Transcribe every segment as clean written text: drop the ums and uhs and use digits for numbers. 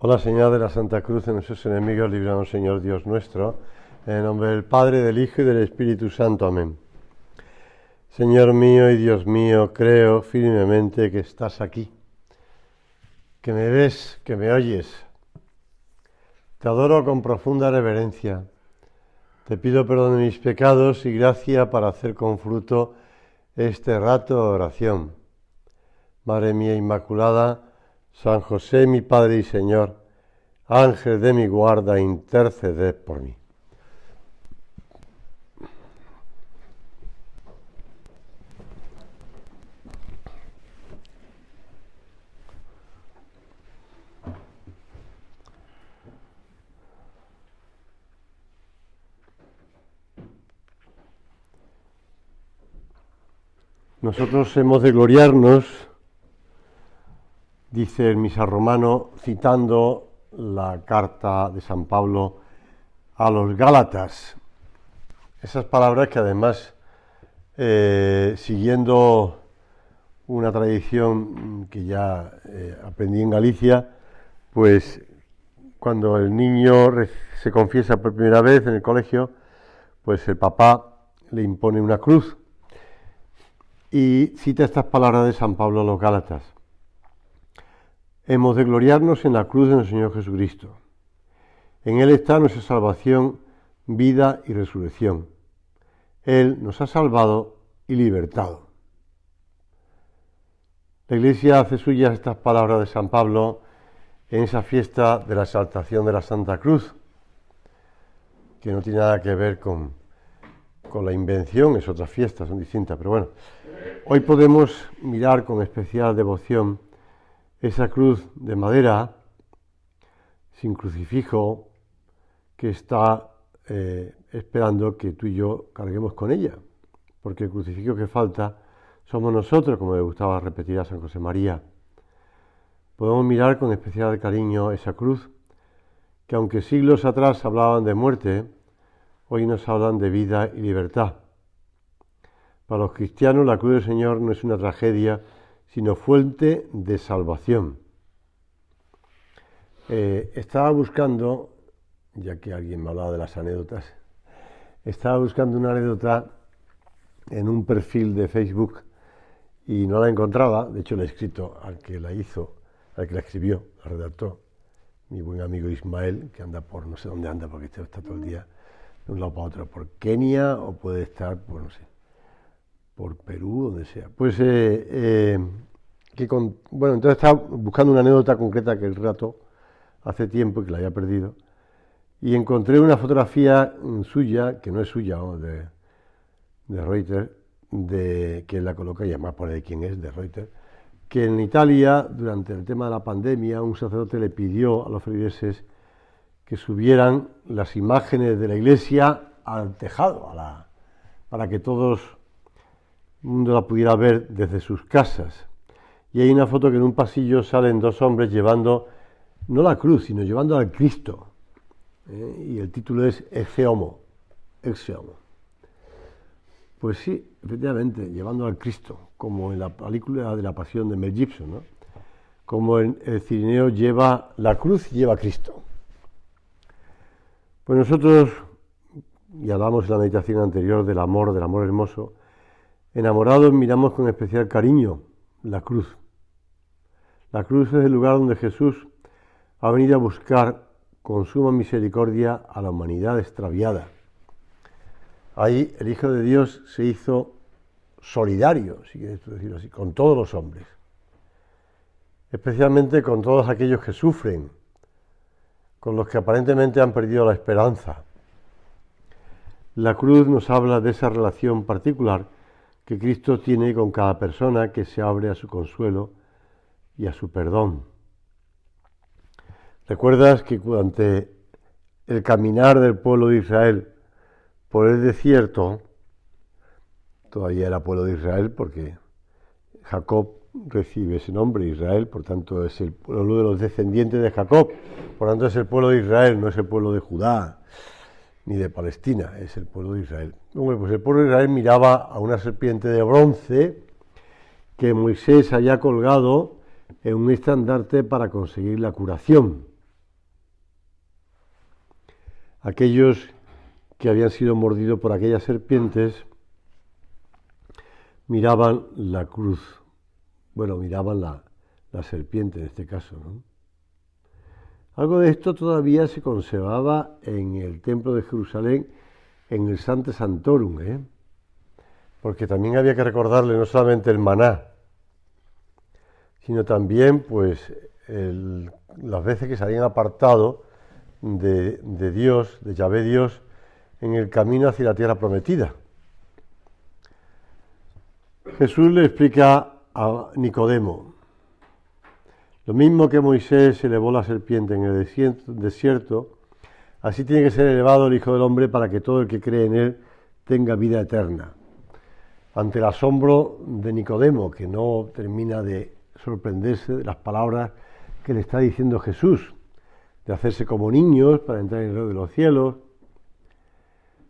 Hola, Señor de la Santa Cruz de nuestros enemigos, líbranos, Señor Dios nuestro, en el nombre del Padre, del Hijo y del Espíritu Santo. Amén. Señor mío y Dios mío, creo firmemente que estás aquí, que me ves, que me oyes. Te adoro con profunda reverencia. Te pido perdón de mis pecados y gracia para hacer con fruto este rato de oración. Madre mía Inmaculada, San José, mi Padre y Señor, Ángel de mi guarda, interceded por mí. Nosotros hemos de gloriarnos, dice el misal romano, citando la carta de San Pablo a los Gálatas. Esas palabras que además, siguiendo una tradición que ya aprendí en Galicia, pues cuando el niño se confiesa por primera vez en el colegio, pues el papá le impone una cruz y cita estas palabras de San Pablo a los Gálatas. Hemos de gloriarnos en la cruz de nuestro Señor Jesucristo. En Él está nuestra salvación, vida y resurrección. Él nos ha salvado y libertado. La Iglesia hace suyas estas palabras de San Pablo en esa fiesta de la exaltación de la Santa Cruz, que no tiene nada que ver con la invención, es otra fiesta, son distintas, pero bueno, hoy podemos mirar con especial devoción esa cruz de madera, sin crucifijo, que está esperando que tú y yo carguemos con ella, porque el crucifijo que falta somos nosotros, como le gustaba repetir a San José María. Podemos mirar con especial cariño esa cruz, que aunque siglos atrás hablaban de muerte, hoy nos hablan de vida y libertad. Para los cristianos la cruz del Señor no es una tragedia, sino fuente de salvación. Estaba buscando, ya que alguien me hablaba de las anécdotas, estaba buscando una anécdota en un perfil de Facebook y no la encontraba. De hecho, le he escrito al que la hizo, al que la escribió, la redactó, mi buen amigo Ismael, que anda por no sé dónde anda, porque está todo el día de un lado para otro, por Kenia o puede estar, pues no sé, por Perú, donde sea. Pues, entonces estaba buscando una anécdota concreta que el rato hace tiempo que la había perdido, y encontré una fotografía suya, que no es suya, de Reuters, que la coloca, y además pone de quién es, de Reuters, que en Italia, durante el tema de la pandemia, un sacerdote le pidió a los feligreses que subieran las imágenes de la iglesia al tejado, para que todo el mundo la pudiera ver desde sus casas. Y hay una foto que en un pasillo salen dos hombres llevando, no la cruz, sino llevando al Cristo. Y el título es Ecce Homo. Pues sí, efectivamente, llevando al Cristo, como en la película de la Pasión de Mel Gibson, ¿no? Como el cirineo lleva la cruz y lleva a Cristo. Pues nosotros, y hablamos en la meditación anterior del amor hermoso, enamorados miramos con especial cariño la cruz. La cruz es el lugar donde Jesús ha venido a buscar con suma misericordia a la humanidad extraviada. Ahí el Hijo de Dios se hizo solidario, si quieres decirlo así, con todos los hombres, especialmente con todos aquellos que sufren, con los que aparentemente han perdido la esperanza. La cruz nos habla de esa relación particular que Cristo tiene con cada persona que se abre a su consuelo y a su perdón. ¿Recuerdas que durante el caminar del pueblo de Israel por el desierto, todavía era pueblo de Israel porque Jacob recibe ese nombre, Israel, por tanto es el pueblo de los descendientes de Jacob, por tanto es el pueblo de Israel, no es el pueblo de Judá ni de Palestina, es el pueblo de Israel. Bueno, pues el pueblo de Israel miraba a una serpiente de bronce que Moisés había colgado en un estandarte para conseguir la curación. aquellos que habían sido mordidos por aquellas serpientes miraban la cruz, bueno, miraban la serpiente en este caso, ¿no? Algo de esto todavía se conservaba en el templo de Jerusalén, en el Sancte Sanctorum, porque también había que recordarle no solamente el maná, sino también pues las veces que se habían apartado de Dios, de Yahvé Dios, en el camino hacia la tierra prometida. Jesús le explica a Nicodemo: lo mismo que Moisés elevó la serpiente en el desierto, así tiene que ser elevado el Hijo del Hombre para que todo el que cree en él tenga vida eterna. Ante el asombro de Nicodemo, que no termina de sorprenderse de las palabras que le está diciendo Jesús, de hacerse como niños para entrar en el reino de los cielos.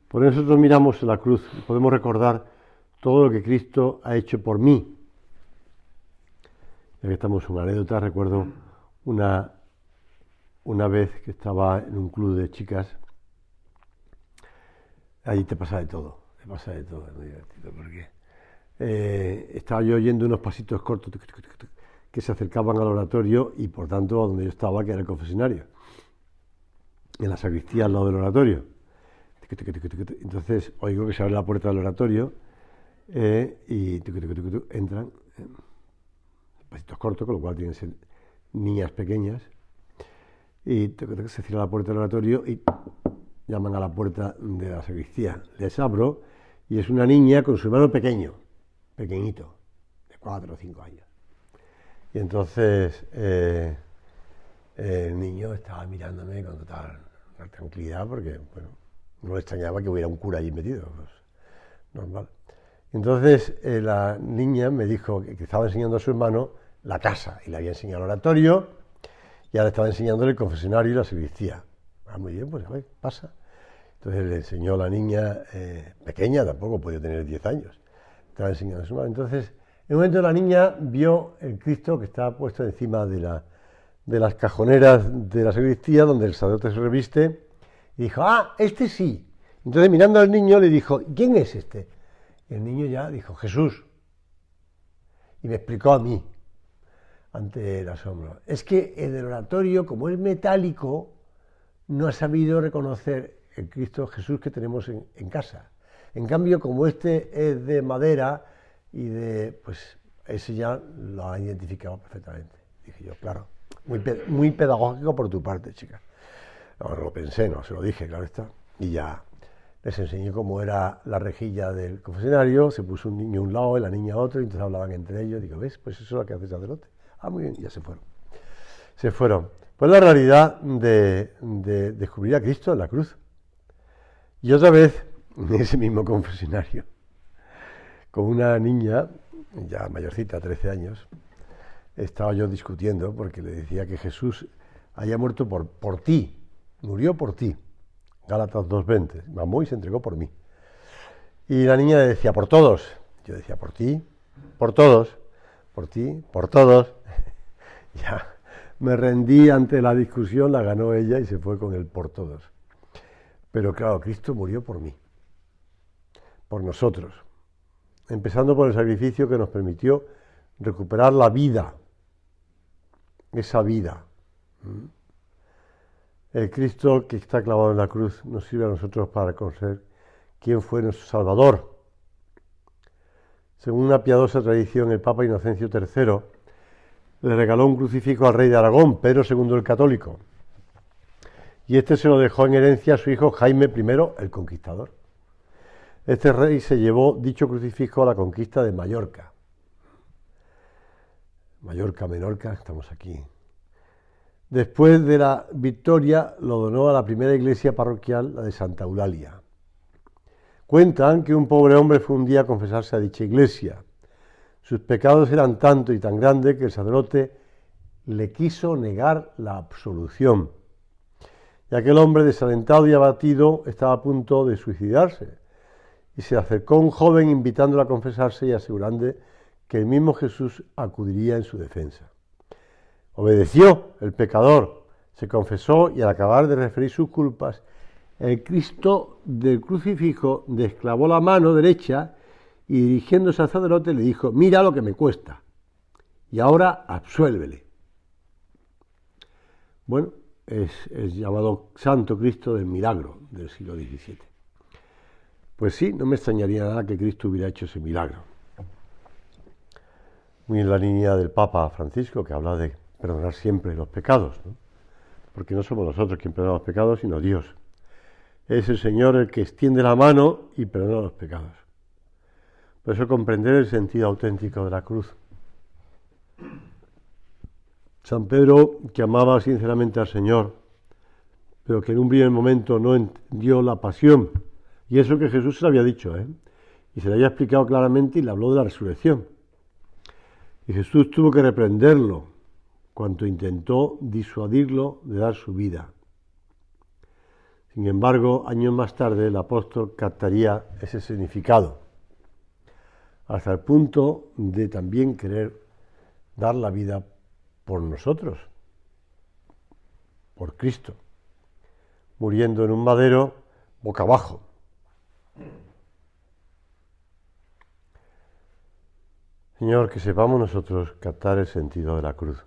Por eso nosotros miramos en la cruz y podemos recordar todo lo que Cristo ha hecho por mí. Ya que estamos en una anécdota, recuerdo una vez que estaba en un club de chicas. Allí te pasa de todo, es muy divertido, porque estaba yo oyendo unos pasitos cortos que se acercaban al oratorio y por tanto a donde yo estaba, que era el confesionario, en la sacristía al lado del oratorio. Entonces oigo que se abre la puerta del oratorio y entran pasitos cortos, con lo cual tienen que ser niñas pequeñas, y se cierra la puerta del oratorio y llaman a la puerta de la sacristía. Les abro y es una niña con su hermano pequeñito, de 4 o 5 años. Y entonces el niño estaba mirándome con total tranquilidad, porque bueno, no le extrañaba que hubiera un cura allí metido, pues, normal. Entonces la niña me dijo que estaba enseñando a su hermano la casa, y le había enseñado el oratorio, y ahora estaba enseñándole el confesionario y la sacristía. Ah, muy bien, pues a ver, pasa. Entonces le enseñó a la niña, pequeña, tampoco podía tener 10 años, estaba enseñando a su hermano. Entonces, en un momento la niña vio el Cristo que estaba puesto encima de las cajoneras de la sacristía, donde el sacerdote se reviste, y dijo: ah, este sí. Entonces, mirando al niño, le dijo: ¿quién es este? Y el niño ya dijo: Jesús. Y me explicó a mí, ante el asombro: es que el del oratorio, como es metálico, no ha sabido reconocer el Cristo Jesús que tenemos en casa. En cambio, como este es de madera y pues ese ya lo ha identificado perfectamente. Dije yo: claro, muy pedagógico por tu parte, chica. No lo pensé, no se lo dije, claro está. Y ya les enseñé cómo era la rejilla del confesionario. Se puso un niño a un lado y la niña a otro, y entonces hablaban entre ellos. Digo: ¿ves? Pues eso es lo que hace el sacerdote. Ah, muy bien, y ya se fueron. Pues la realidad de descubrir a Cristo en la cruz. Y otra vez, en ese mismo confesionario, con una niña, ya mayorcita, 13 años, estaba yo discutiendo porque le decía que Jesús haya muerto por ti, murió por ti. Gálatas 2:20, mamó y se entregó por mí. Y la niña le decía: por todos. Yo decía: por ti, por todos, por ti, por todos. Ya me rendí ante la discusión, la ganó ella y se fue con el por todos. Pero claro, Cristo murió por mí, por nosotros, empezando por el sacrificio que nos permitió recuperar la vida, esa vida. El Cristo que está clavado en la cruz nos sirve a nosotros para conocer quién fue nuestro Salvador. Según una piadosa tradición, el Papa Inocencio III le regaló un crucifijo al rey de Aragón, Pedro II el Católico, y este se lo dejó en herencia a su hijo Jaime I el Conquistador. Este rey se llevó dicho crucifijo a la conquista de Mallorca. Menorca, estamos aquí. Después de la victoria lo donó a la primera iglesia parroquial, la de Santa Eulalia. Cuentan que un pobre hombre fue un día a confesarse a dicha iglesia. Sus pecados eran tanto y tan grandes que el sacerdote le quiso negar la absolución. Y aquel hombre, desalentado y abatido, estaba a punto de suicidarse. Y se acercó un joven invitándolo a confesarse y asegurando que el mismo Jesús acudiría en su defensa. Obedeció el pecador, se confesó y al acabar de referir sus culpas, el Cristo del crucifijo desclavó la mano derecha y dirigiéndose al sacerdote le dijo: mira lo que me cuesta, y ahora absuélvele. Bueno, es el llamado Santo Cristo del Milagro del siglo XVII. Pues sí, no me extrañaría nada que Cristo hubiera hecho ese milagro. Muy en la línea del Papa Francisco, que habla de perdonar siempre los pecados, ¿no? Porque no somos nosotros quienes perdonamos los pecados, sino Dios. Es el Señor el que extiende la mano y perdona los pecados. Por eso comprender el sentido auténtico de la cruz. San Pedro, que amaba sinceramente al Señor, pero que en un primer momento no entendió la pasión, y eso que Jesús se lo había dicho, y se le había explicado claramente y le habló de la resurrección. Y Jesús tuvo que reprenderlo cuando intentó disuadirlo de dar su vida. Sin embargo, años más tarde el apóstol captaría ese significado, hasta el punto de también querer dar la vida por nosotros, por Cristo, muriendo en un madero boca abajo. Señor, que sepamos nosotros captar el sentido de la cruz,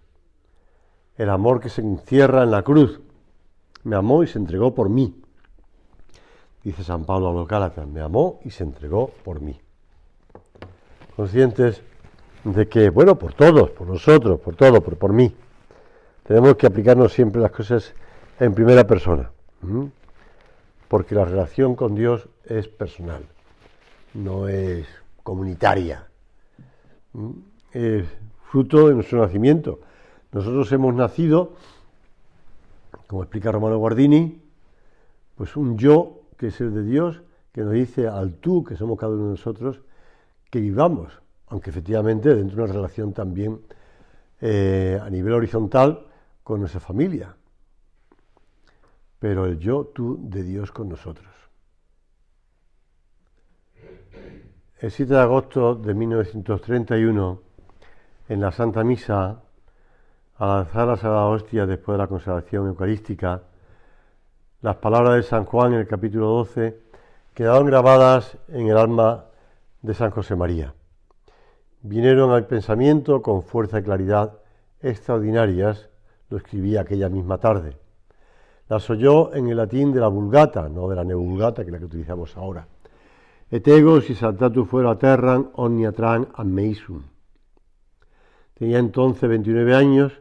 el amor que se encierra en la cruz. Me amó y se entregó por mí. Dice San Pablo a los Gálatas: me amó y se entregó por mí. Conscientes de que, bueno, por todos, por nosotros, por todo, por mí, tenemos que aplicarnos siempre las cosas en primera persona, porque la relación con Dios es personal, no es comunitaria, es fruto de nuestro nacimiento. Nosotros hemos nacido, como explica Romano Guardini, pues un yo que es el de Dios, que nos dice al tú, que somos cada uno de nosotros, que vivamos, aunque efectivamente dentro de una relación también a nivel horizontal con nuestra familia, pero el yo, tú de Dios con nosotros. El 7 de agosto de 1931, en la Santa Misa, al alzar la Sagrada Hostia después de la consagración eucarística, las palabras de San Juan en el capítulo 12 quedaron grabadas en el alma de San José María. Vinieron al pensamiento con fuerza y claridad extraordinarias, lo escribí aquella misma tarde. Las oyó en el latín de la Vulgata, no de la Neovulgata, que es la que utilizamos ahora. Et ego si saltatu fuera terram omnia tran ad meisum. Tenía entonces 29 años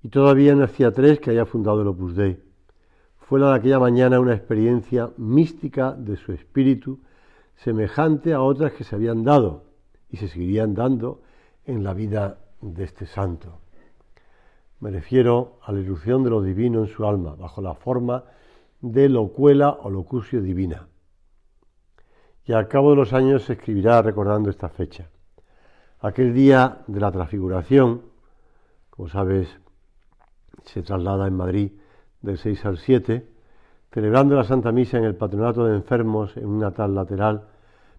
y todavía no hacía 3 que había fundado el Opus Dei. Fue la de aquella mañana una experiencia mística de su espíritu, semejante a otras que se habían dado y se seguirían dando en la vida de este santo. Me refiero a la irrupción de lo divino en su alma, bajo la forma de locuela o locusio divina. Y al cabo de los años se escribirá recordando esta fecha. Aquel día de la transfiguración, como sabes, se traslada en Madrid del 6 al 7, celebrando la Santa Misa en el patronato de enfermos en un altar lateral,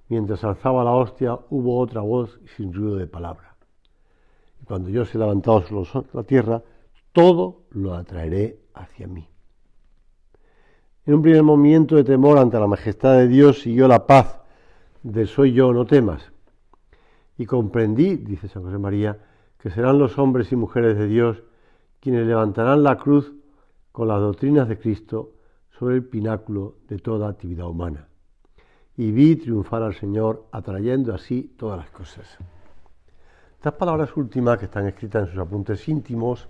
mientras alzaba la hostia hubo otra voz sin ruido de palabra. Y cuando yo se he levantado sobre la tierra, todo lo atraeré hacia mí. En un primer movimiento de temor ante la majestad de Dios siguió la paz del soy yo, no temas. Y comprendí, dice San José María, que serán los hombres y mujeres de Dios quienes levantarán la cruz con las doctrinas de Cristo sobre el pináculo de toda actividad humana. Y vi triunfar al Señor, atrayendo así todas las cosas. Estas palabras últimas, que están escritas en sus apuntes íntimos,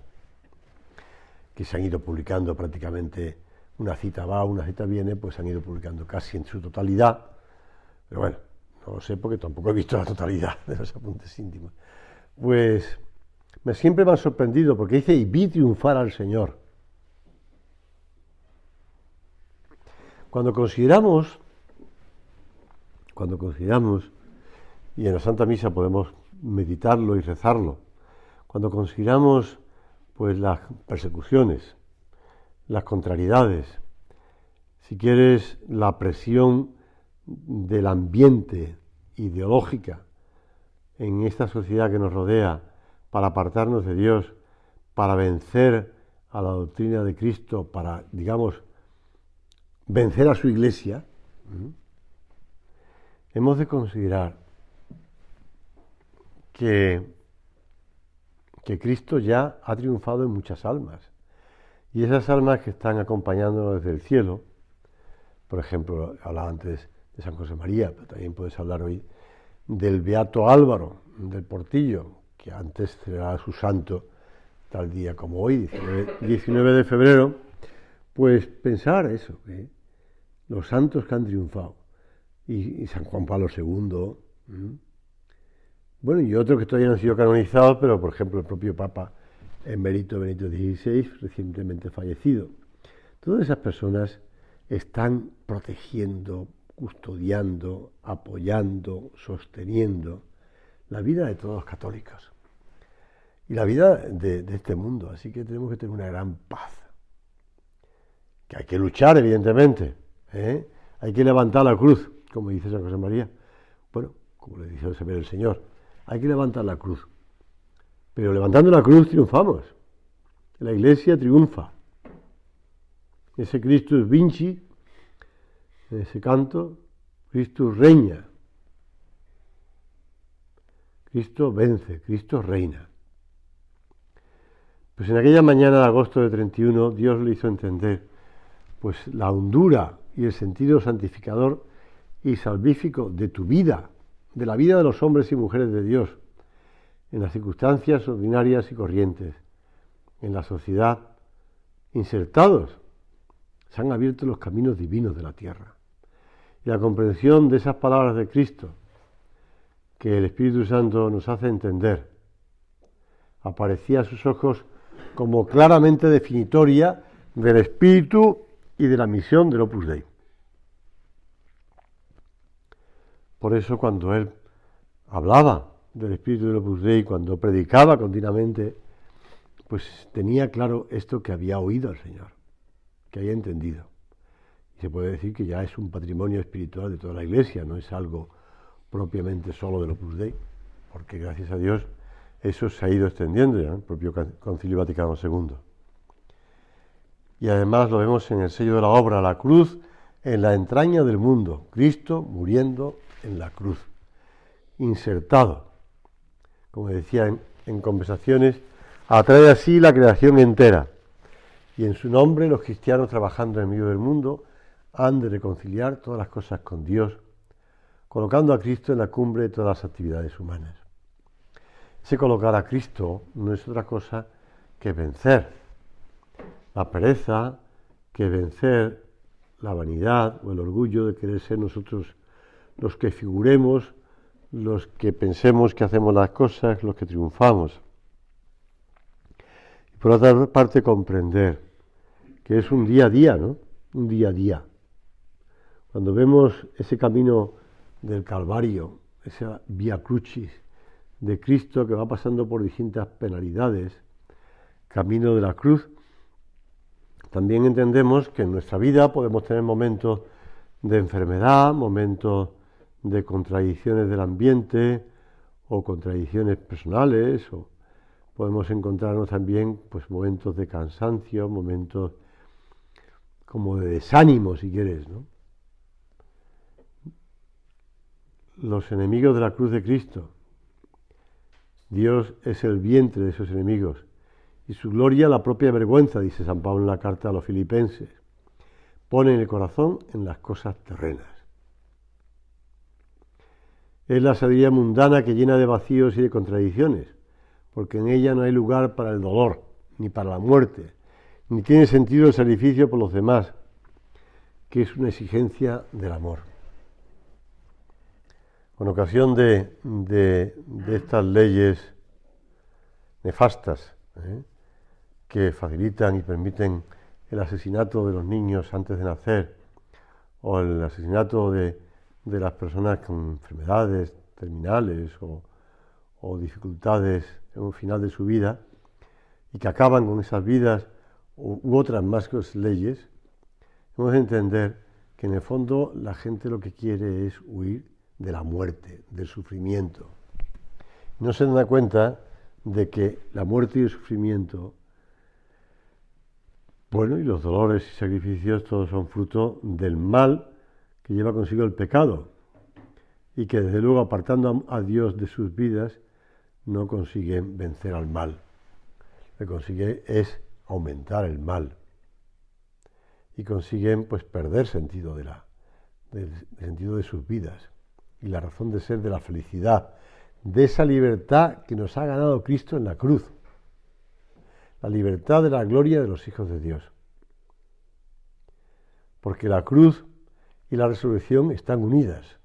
que se han ido publicando prácticamente, una cita va, una cita viene, pues se han ido publicando casi en su totalidad, pero bueno, no lo sé porque tampoco he visto la totalidad de los apuntes íntimos. Pues siempre me han sorprendido porque dice, y vi triunfar al Señor. Cuando consideramos, y en la Santa Misa podemos meditarlo y rezarlo, cuando consideramos pues las persecuciones, las contrariedades, si quieres la presión del ambiente ideológica en esta sociedad que nos rodea para apartarnos de Dios, para vencer a la doctrina de Cristo, para, digamos, vencer a su iglesia, hemos de considerar que Cristo ya ha triunfado en muchas almas. Y esas almas que están acompañándonos desde el cielo, por ejemplo, hablaba antes de San José María, pero también puedes hablar hoy del Beato Álvaro del Portillo, que antes celebraba su santo tal día como hoy, 19 de febrero, pues pensar eso, los santos que han triunfado, y San Juan Pablo II, bueno, y otros que todavía no han sido canonizados, pero por ejemplo el propio Papa Emérito Benedicto XVI, recientemente fallecido. Todas esas personas están protegiendo, custodiando, apoyando, sosteniendo la vida de todos los católicos y la vida de este mundo. Así que tenemos que tener una gran paz. Que hay que luchar, evidentemente. Hay que levantar la cruz, como dice San José María. Bueno, como le dice el Señor, hay que levantar la cruz. Pero levantando la cruz triunfamos. La Iglesia triunfa. Ese Christus Vinci, ese canto, Christus reina. Cristo vence, Cristo reina. Pues en aquella mañana de agosto de 31, Dios le hizo entender pues la hondura y el sentido santificador y salvífico de tu vida, de la vida de los hombres y mujeres de Dios, en las circunstancias ordinarias y corrientes, en la sociedad, insertados. Se han abierto los caminos divinos de la tierra. Y la comprensión de esas palabras de Cristo, que el Espíritu Santo nos hace entender, aparecía a sus ojos como claramente definitoria del espíritu y de la misión del Opus Dei. Por eso cuando él hablaba del espíritu del Opus Dei, cuando predicaba continuamente, pues tenía claro esto que había oído al Señor, que había entendido. Y se puede decir que ya es un patrimonio espiritual de toda la Iglesia, no es algo propiamente solo del Opus Dei, porque gracias a Dios eso se ha ido extendiendo ya en el propio Concilio Vaticano II. Y además lo vemos en el sello de la obra, la cruz en la entraña del mundo, Cristo muriendo en la cruz, insertado, como decía en conversaciones, atrae así la creación entera, y en su nombre los cristianos trabajando en medio del mundo han de reconciliar todas las cosas con Dios, colocando a Cristo en la cumbre de todas las actividades humanas. Ese colocar a Cristo no es otra cosa que vencer la pereza, que vencer la vanidad o el orgullo de querer ser nosotros los que figuremos, los que pensemos que hacemos las cosas, los que triunfamos. Y por otra parte comprender que es un día a día, ¿no? Un día a día. Cuando vemos ese camino del Calvario, esa vía crucis de Cristo que va pasando por distintas penalidades, camino de la cruz, también entendemos que en nuestra vida podemos tener momentos de enfermedad, momentos de contradicciones del ambiente o contradicciones personales, o podemos encontrarnos también pues momentos de cansancio, momentos como de desánimo, si quieres, ¿no? Los enemigos de la cruz de Cristo. Dios es el vientre de esos enemigos y su gloria la propia vergüenza, dice San Pablo en la carta a los Filipenses. Pone el corazón en las cosas terrenas. Es la sabiduría mundana que llena de vacíos y de contradicciones, porque en ella no hay lugar para el dolor, ni para la muerte, ni tiene sentido el sacrificio por los demás, que es una exigencia del amor. Con ocasión de estas leyes nefastas, que facilitan y permiten el asesinato de los niños antes de nacer, o el asesinato de las personas con enfermedades terminales o dificultades en un final de su vida, y que acaban con esas vidas u otras más leyes, hemos de entender que en el fondo la gente lo que quiere es huir de la muerte, del sufrimiento. No se da cuenta de que la muerte y el sufrimiento Bueno, y los dolores y sacrificios todos son fruto del mal que lleva consigo el pecado y que desde luego apartando a Dios de sus vidas no consiguen vencer al mal. Lo que consigue es aumentar el mal y consiguen pues perder sentido del sentido de sus vidas y la razón de ser de la felicidad, de esa libertad que nos ha ganado Cristo en la cruz, la libertad de la gloria de los hijos de Dios. Porque la cruz y la resurrección están unidas.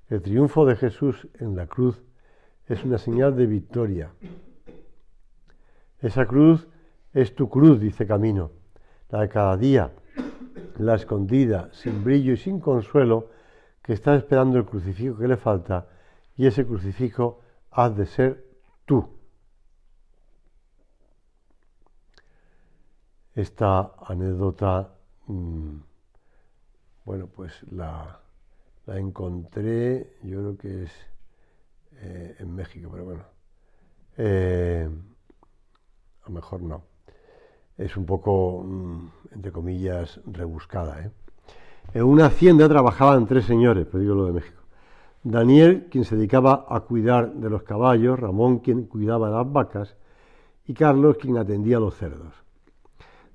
El triunfo de Jesús en la cruz es una señal de victoria. Esa cruz es tu cruz, dice Camino, la de cada día, la escondida, sin brillo y sin consuelo, que está esperando el crucifijo que le falta, y ese crucifijo has de ser tú. Esta anécdota, bueno, pues la encontré, yo creo que es en México, pero bueno, a lo mejor no. Es un poco, entre comillas, rebuscada. En una hacienda trabajaban 3 señores, pues digo lo de México. Daniel, quien se dedicaba a cuidar de los caballos, Ramón, quien cuidaba de las vacas, y Carlos, quien atendía a los cerdos.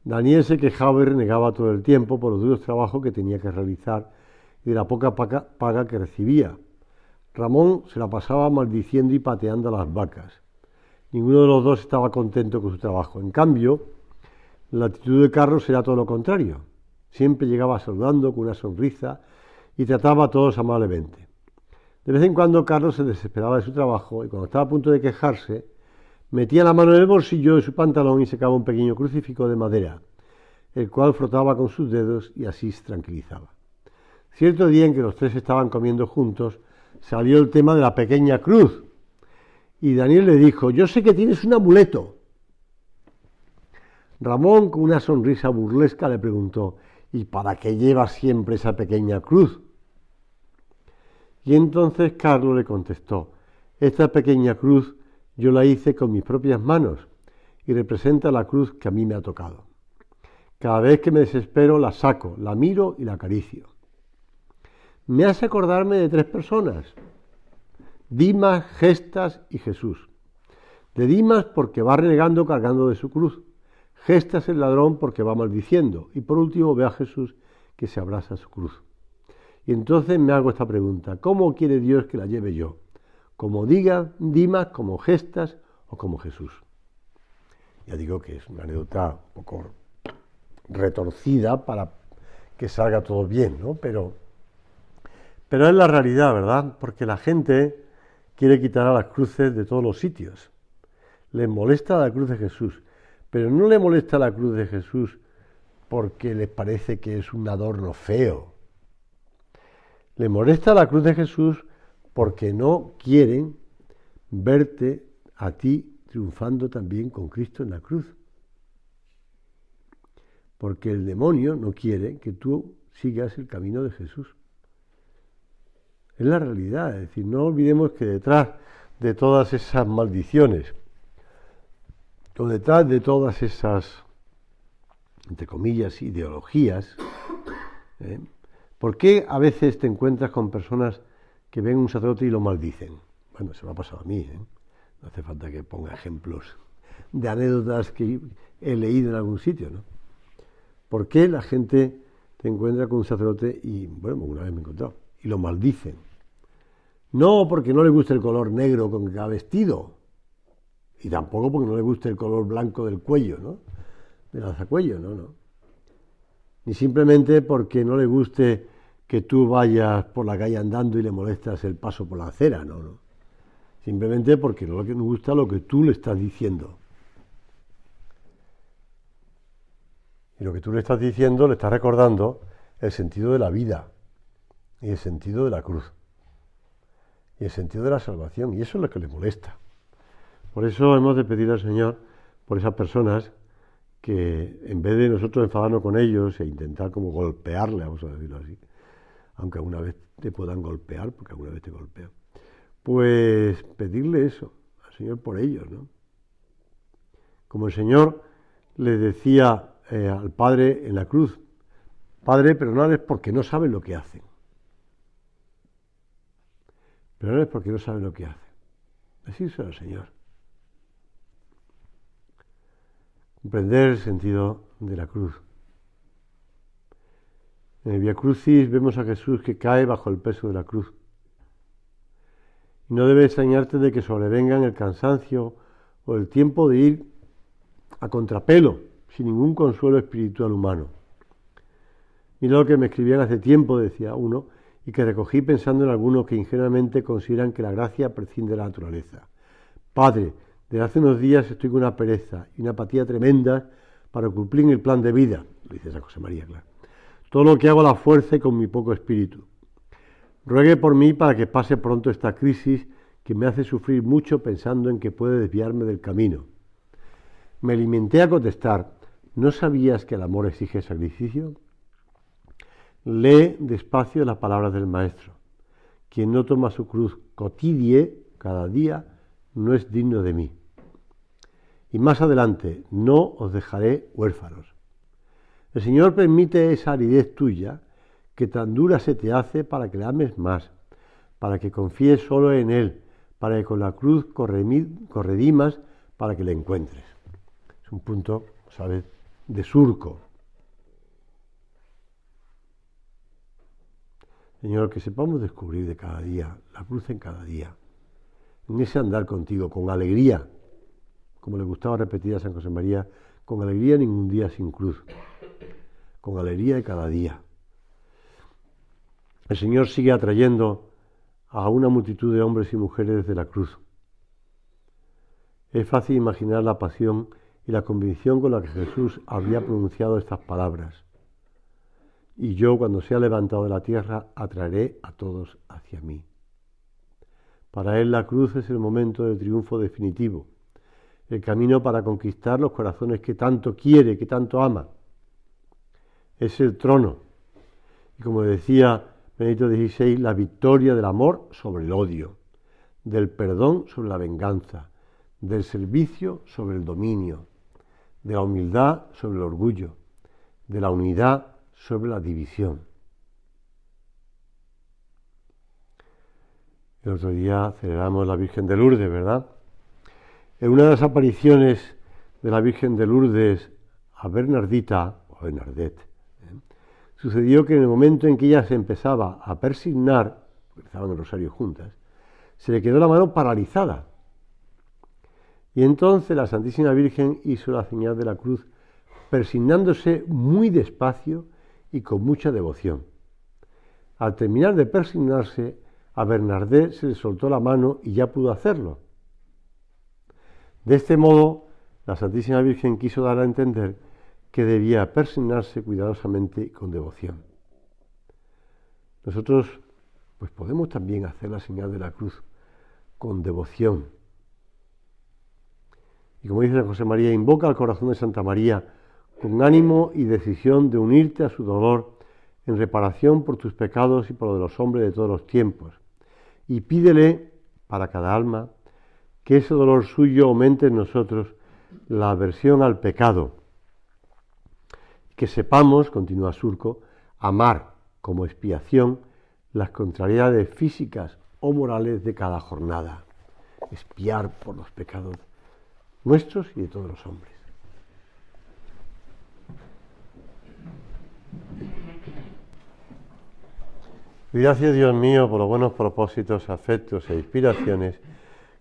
Daniel se quejaba y renegaba todo el tiempo por los duros trabajos que tenía que realizar y de la poca paga que recibía. Ramón se la pasaba maldiciendo y pateando a las vacas. Ninguno de los dos estaba contento con su trabajo. En cambio, la actitud de Carlos era todo lo contrario. Siempre llegaba saludando con una sonrisa y trataba a todos amablemente. De vez en cuando Carlos se desesperaba de su trabajo y cuando estaba a punto de quejarse, metía la mano en el bolsillo de su pantalón y sacaba un pequeño crucifijo de madera, el cual frotaba con sus dedos y así se tranquilizaba. Cierto día en que los 3 estaban comiendo juntos, salió el tema de la pequeña cruz y Daniel le dijo: yo sé que tienes un amuleto. Ramón, con una sonrisa burlesca, le preguntó: ¿y para qué llevas siempre esa pequeña cruz? Y entonces Carlos le contestó: esta pequeña cruz yo la hice con mis propias manos y representa la cruz que a mí me ha tocado. Cada vez que me desespero la saco, la miro y la acaricio. Me hace acordarme de 3 personas: Dimas, Gestas y Jesús. De Dimas porque va renegando cargando de su cruz. Gestas el ladrón porque va maldiciendo. Y por último ve a Jesús que se abraza a su cruz. Y entonces me hago esta pregunta: ¿cómo quiere Dios que la lleve yo? ¿Como diga Dimas, como Gestas o como Jesús? Ya digo que es una anécdota un poco retorcida para que salga todo bien, ¿no? Pero es la realidad, ¿verdad? Porque la gente quiere quitar a las cruces de todos los sitios. Les molesta la cruz de Jesús, pero no le molesta la cruz de Jesús porque les parece que es un adorno feo. Le molesta la cruz de Jesús porque no quieren verte a ti triunfando también con Cristo en la cruz. Porque el demonio no quiere que tú sigas el camino de Jesús. Es la realidad, es decir, no olvidemos que detrás de todas esas maldiciones, o detrás de todas esas, entre comillas, ideologías, ¿por qué a veces te encuentras con personas que ven un sacerdote y lo maldicen? Bueno, se me ha pasado a mí, no hace falta que ponga ejemplos de anécdotas que he leído en algún sitio, ¿no? ¿Por qué la gente te encuentra con un sacerdote y, bueno, una vez me he encontrado, y lo maldicen? No porque no le guste el color negro con que ha vestido, y tampoco porque no le guste el color blanco del cuello, ¿no? Del alzacuello, no. Ni simplemente porque no le guste que tú vayas por la calle andando y le molestas el paso por la acera, no. Simplemente porque no le gusta lo que tú le estás diciendo. Y lo que tú le estás diciendo le estás recordando el sentido de la vida y el sentido de la cruz y el sentido de la salvación, y eso es lo que le molesta. Por eso hemos de pedir al Señor por esas personas que, en vez de nosotros enfadarnos con ellos e intentar como golpearle, vamos a decirlo así, aunque alguna vez te puedan golpear, porque alguna vez te golpean, pues pedirle eso al Señor por ellos, ¿no? Como el Señor le decía al Padre en la cruz: Padre, perdónales porque no saben lo que hacen. Perdónales porque no saben lo que hacen. Decírselo al Señor. Comprender el sentido de la cruz. En el Vía Crucis vemos a Jesús que cae bajo el peso de la cruz. Y no debe extrañarte de que sobrevengan el cansancio o el tiempo de ir a contrapelo, sin ningún consuelo espiritual humano. Mira lo que me escribían hace tiempo, decía uno, y que recogí pensando en algunos que ingenuamente consideran que la gracia prescinde de la naturaleza. Padre, desde hace unos días estoy con una pereza y una apatía tremenda para cumplir el plan de vida, lo dice San José María, claro. Todo lo que hago a la fuerza y con mi poco espíritu. Ruegue por mí para que pase pronto esta crisis que me hace sufrir mucho pensando en que puede desviarme del camino. Me limité a contestar: ¿no sabías que el amor exige sacrificio? Lee despacio las palabras del Maestro: quien no toma su cruz cotidie, cada día, no es digno de mí. Y más adelante: no os dejaré huérfanos. El Señor permite esa aridez tuya, que tan dura se te hace, para que le ames más, para que confíes solo en Él, para que con la cruz corredimas, para que le encuentres. Es un punto, ¿sabes?, de surco. Señor, que sepamos descubrir de cada día, la cruz en cada día, en ese andar contigo, con alegría, como le gustaba repetir a San José María, con alegría ningún día sin cruz, con alegría de cada día. El Señor sigue atrayendo a una multitud de hombres y mujeres desde la cruz. Es fácil imaginar la pasión y la convicción con la que Jesús habría pronunciado estas palabras: y yo, cuando sea levantado de la tierra, atraeré a todos hacia mí. Para él la cruz es el momento del triunfo definitivo, el camino para conquistar los corazones que tanto quiere, que tanto ama. Es el trono. Y como decía Benedicto XVI, la victoria del amor sobre el odio, del perdón sobre la venganza, del servicio sobre el dominio, de la humildad sobre el orgullo, de la unidad sobre la división. El otro día celebramos la Virgen de Lourdes, ¿verdad? En una de las apariciones de la Virgen de Lourdes a Bernardita, o Bernadette, sucedió que en el momento en que ella se empezaba a persignar, porque rezaban el rosario juntas, se le quedó la mano paralizada. Y entonces la Santísima Virgen hizo la señal de la cruz, persignándose muy despacio y con mucha devoción. Al terminar de persignarse, a Bernadette se le soltó la mano y ya pudo hacerlo. De este modo, la Santísima Virgen quiso dar a entender que debía persignarse cuidadosamente y con devoción. Nosotros, pues podemos también hacer la señal de la cruz con devoción. Y como dice San José María, invoca al corazón de Santa María con ánimo y decisión de unirte a su dolor en reparación por tus pecados y por los de los hombres de todos los tiempos. Y pídele para cada alma que ese dolor suyo aumente en nosotros la aversión al pecado. Que sepamos, continúa Surco, amar como expiación las contrariedades físicas o morales de cada jornada. Expiar por los pecados nuestros y de todos los hombres. Gracias, Dios mío, por los buenos propósitos, afectos e inspiraciones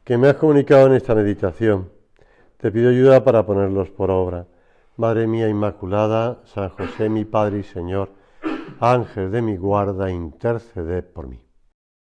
que me has comunicado en esta meditación. Te pido ayuda para ponerlos por obra. Madre mía Inmaculada, San José mi Padre y Señor, Ángel de mi guarda, interceded por mí.